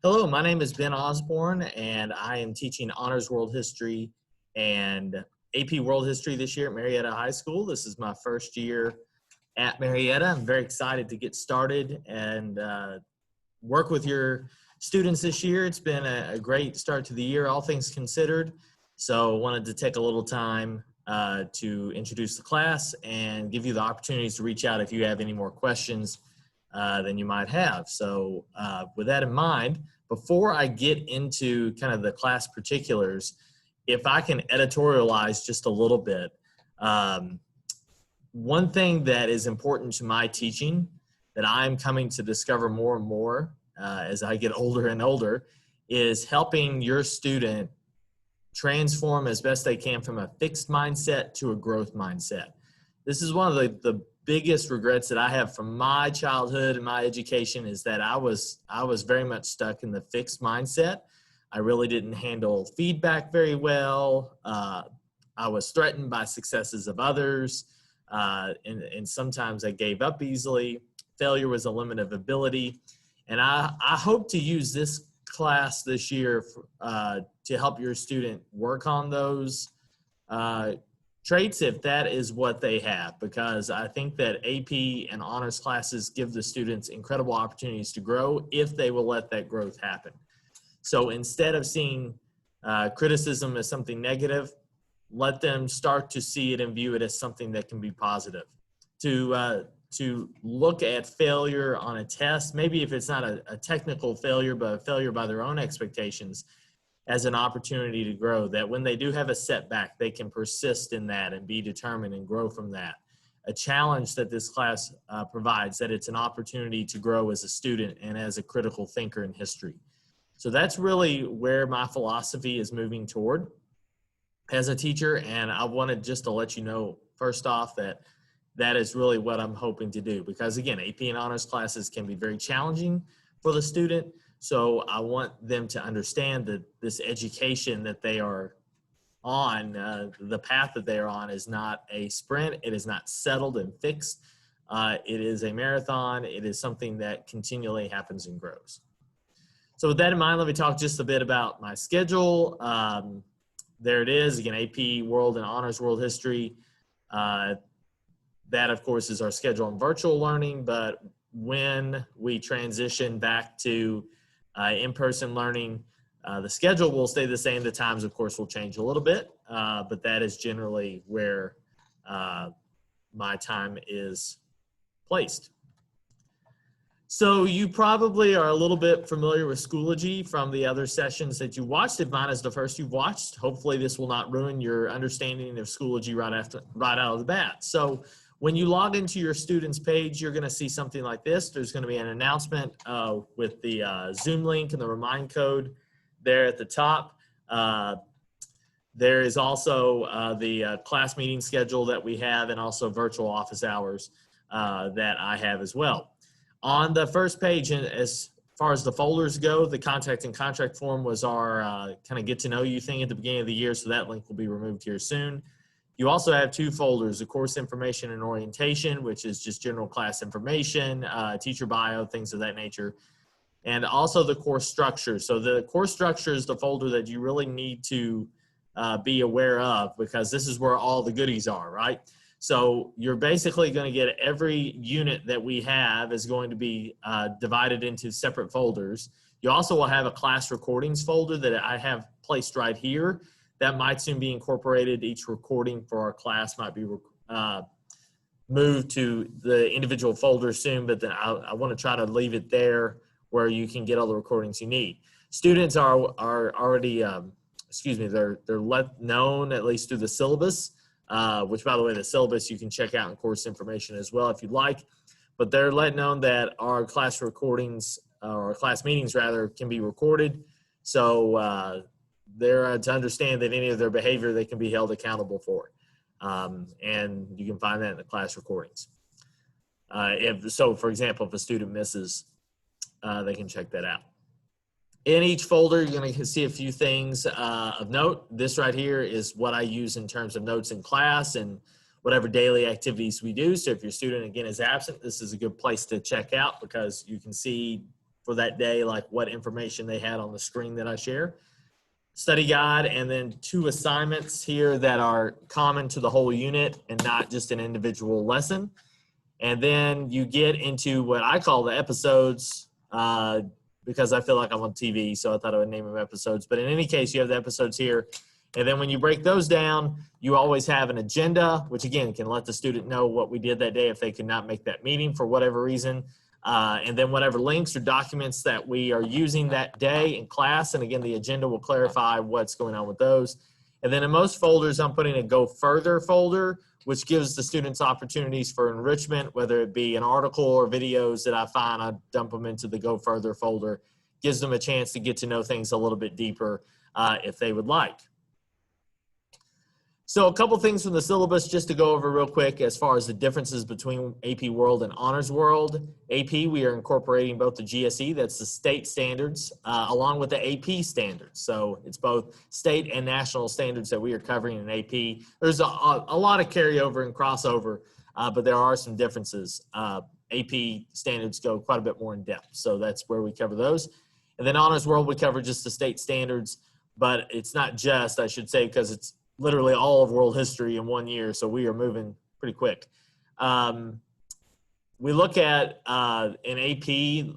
Hello, my name is Ben Osborne, and I am teaching Honors World History and AP World History this year at Marietta High School. This is my first year at Marietta. I'm very excited to get started and work with your students this year. It's been a great start to the year, all things considered. So I wanted to take a little time to introduce the class and give you the opportunities to reach out if you have any more questions than you might have. So with that in mind, before I get into kind of the class particulars, if I can editorialize just a little bit, one thing that is important to my teaching that I'm coming to discover more and more as I get older and older is helping your student transform as best they can from a fixed mindset to a growth mindset. This is one of the biggest regrets that I have from my childhood and my education is that I was very much stuck in the fixed mindset. I really didn't handle feedback very well. I was threatened by successes of others, and sometimes I gave up easily. Failure was a limit of ability. And I hope to use this class this year to help your student work on those traits if that is what they have, because I think that AP and honors classes give the students incredible opportunities to grow if they will let that growth happen. So instead of seeing criticism as something negative, let them start to see it and view it as something that can be positive. To look at failure on a test, maybe if it's not a technical failure, but a failure by their own expectations, as an opportunity to grow, that when they do have a setback, they can persist in that and be determined and grow from that. A challenge that this class provides, that it's an opportunity to grow as a student and as a critical thinker in history. So that's really where my philosophy is moving toward as a teacher. And I wanted just to let you know, first off, that that is really what I'm hoping to do. Because again, AP and honors classes can be very challenging for the student. So I want them to understand that this education that they are on, the path that they are on is not a sprint. It is not settled and fixed. It is a marathon. It is something that continually happens and grows. So with that in mind, let me talk just a bit about my schedule. There it is, again, AP World and Honors World History. That, of course, is our schedule on virtual learning, but when we transition back to in-person learning, the schedule will stay the same. The times, of course, will change a little bit, but that is generally where my time is placed. So you probably are a little bit familiar with Schoology from the other sessions that you watched. If mine is the first you've watched, hopefully this will not ruin your understanding of Schoology right out of the bat. So when you log into your student's page, you're going to see something like this. There's going to be an announcement with the Zoom link and the remind code there at the top. There is also the class meeting schedule that we have, and also virtual office hours that I have as well. On the first page, as far as the folders go, the contact and contract form was our kind of get to know you thing at the beginning of the year, so that link will be removed here soon. You also have two folders, the course information and orientation, which is just general class information, teacher bio, things of that nature, and also the course structure. So the course structure is the folder that you really need to be aware of, because this is where all the goodies are, right? So you're basically going to get every unit that we have is going to be divided into separate folders. You also will have a class recordings folder that I have placed right here. That might soon be incorporated. Each recording for our class might be moved to the individual folder soon, but then I want to try to leave it there where you can get all the recordings you need. Students are already, they're let known, at least through the syllabus, which, by the way, the syllabus you can check out in course information as well if you'd like. But they're let known that our class recordings, or class meetings rather, can be recorded. So they're to understand that any of their behavior they can be held accountable for. And you can find that in the class recordings. So, for example, if a student misses, they can check that out. In each folder, you're going to see a few things of note. This right here is what I use in terms of notes in class and whatever daily activities we do. So if your student, again, is absent, this is a good place to check out, because you can see for that day, like what information they had on the screen that I share. Study guide, and then 2 assignments here that are common to the whole unit and not just an individual lesson. And then you get into what I call the episodes, because I feel like I'm on TV, so I thought I would name them episodes. But in any case, you have the episodes here. And then when you break those down, you always have an agenda, which again can let the student know what we did that day if they could not make that meeting for whatever reason. And then whatever links or documents that we are using that day in class. And again, the agenda will clarify what's going on with those. And then in most folders, I'm putting a Go Further folder, which gives the students opportunities for enrichment, whether it be an article or videos that I find, I dump them into the Go Further folder. Gives them a chance to get to know things a little bit deeper if they would like. So a couple things from the syllabus just to go over real quick as far as the differences between AP World and Honors World. AP, we are incorporating both the GSE, that's the state standards, along with the AP standards. So it's both state and national standards that we are covering in AP. There's a lot of carryover and crossover, but there are some differences. AP standards go quite a bit more in depth, so that's where we cover those. And then Honors World, we cover just the state standards, but it's not just, I should say, because it's literally all of world history in 1 year, so we are moving pretty quick. We look at in AP,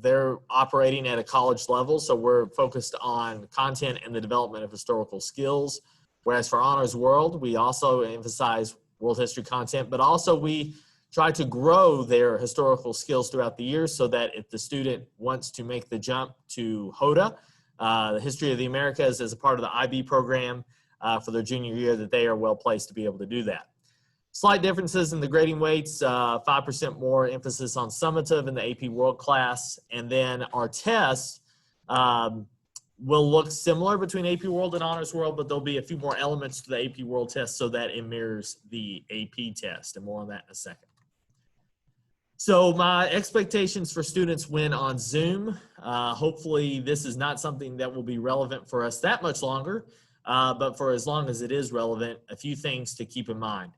they're operating at a college level, so we're focused on content and the development of historical skills. Whereas for Honors World, we also emphasize world history content, but also we try to grow their historical skills throughout the year so that if the student wants to make the jump to HOTA, the History of the Americas as a part of the IB program, for their junior year, that they are well placed to be able to do that. Slight differences in the grading weights, 5% more emphasis on summative in the AP World class, and then our tests will look similar between AP World and Honors World, but there'll be a few more elements to the AP World test so that it mirrors the AP test, and more on that in a second. So my expectations for students when on Zoom, hopefully this is not something that will be relevant for us that much longer. But for as long as it is relevant, a few things to keep in mind.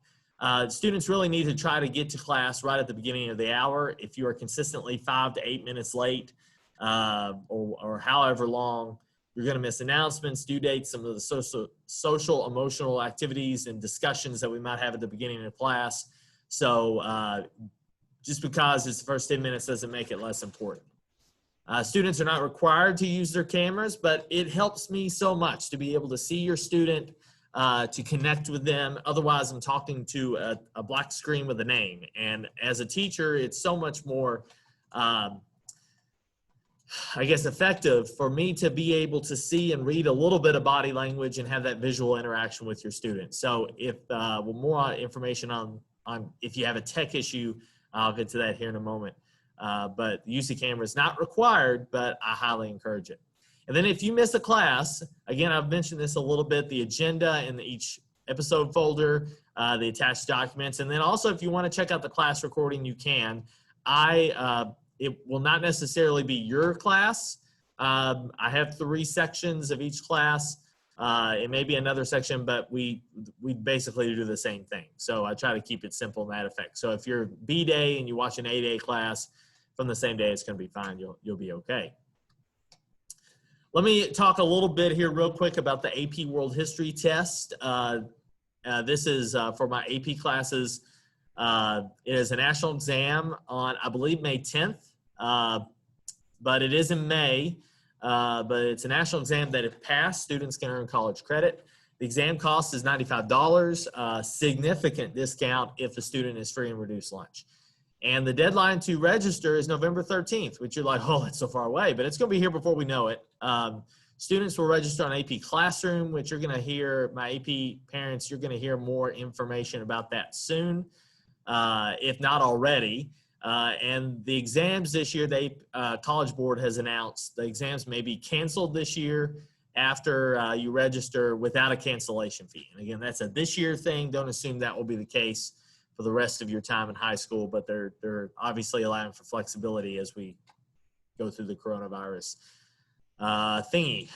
Students really need to try to get to class right at the beginning of the hour. If you are consistently 5 to 8 minutes late or however long, you're going to miss announcements, due dates, some of the social, emotional activities and discussions that we might have at the beginning of class. So just because it's the first 10 minutes doesn't make it less important. Students are not required to use their cameras, but it helps me so much to be able to see your student, to connect with them. Otherwise, I'm talking to a black screen with a name. And as a teacher, it's so much more, I guess, effective for me to be able to see and read a little bit of body language and have that visual interaction with your students. So if more information on if you have a tech issue, I'll get to that here in a moment. But the use of camera is not required, but I highly encourage it. And then if you miss a class, again, I've mentioned this a little bit, the agenda in each episode folder, the attached documents. And then also if you want to check out the class recording, you can. It will not necessarily be your class. I have 3 sections of each class. It may be another section, but we basically do the same thing. So I try to keep it simple in that effect. So if you're B day and you watch an A day class from the same day, it's going to be fine. You'll be okay. Let me talk a little bit here real quick about the AP World History test. This is for my AP classes. It is a national exam on, I believe, May 10th, but it is in May. But it's a national exam that if passed, students can earn college credit. The exam cost is $95, significant discount if the student is free and reduced lunch. And the deadline to register is November 13th, which you're like, oh, that's so far away, but it's going to be here before we know it. Students will register on AP Classroom, which you're going to hear, my AP parents, you're going to hear more information about that soon, if not already. And the exams this year, College Board has announced the exams may be canceled this year after you register without a cancellation fee. And again, that's a this year thing. Don't assume that will be the case for the rest of your time in high school, but they're obviously allowing for flexibility as we go through the coronavirus thingy.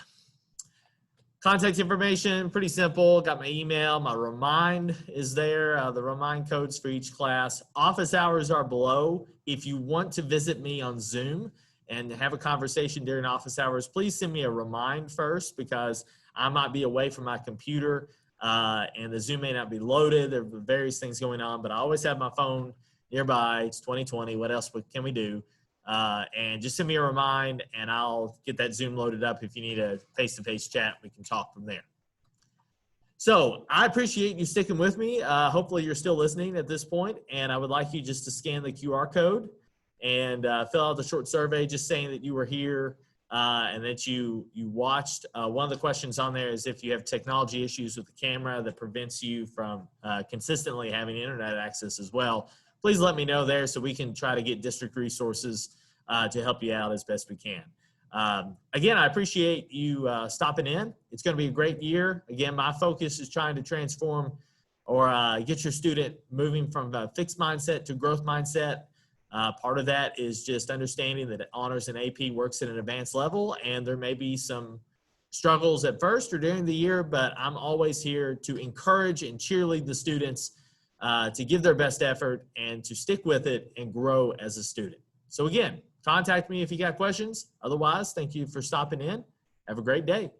Contact information, pretty simple. Got my email, my remind is there, the remind codes for each class. Office hours are below. If you want to visit me on Zoom, and have a conversation during office hours, please send me a remind first, because I might be away from my computer and the Zoom may not be loaded. There are various things going on, but I always have my phone nearby. It's 2020. What else can we do? And just send me a remind and I'll get that Zoom loaded up. If you need a face-to-face chat, we can talk from there. So I appreciate you sticking with me. Hopefully you're still listening at this point, and I would like you just to scan the QR code and fill out the short survey just saying that you were here and that you watched. One of the questions on there is if you have technology issues with the camera that prevents you from consistently having internet access as well, please let me know there so we can try to get district resources to help you out as best we can. Again, I appreciate you stopping in. It's going to be a great year. Again, my focus is trying to transform or get your student moving from a fixed mindset to growth mindset. Part of that is just understanding that honors and AP works at an advanced level, and there may be some struggles at first or during the year, but I'm always here to encourage and cheerlead the students to give their best effort and to stick with it and grow as a student. So again, contact me if you got questions. Otherwise, thank you for stopping in. Have a great day.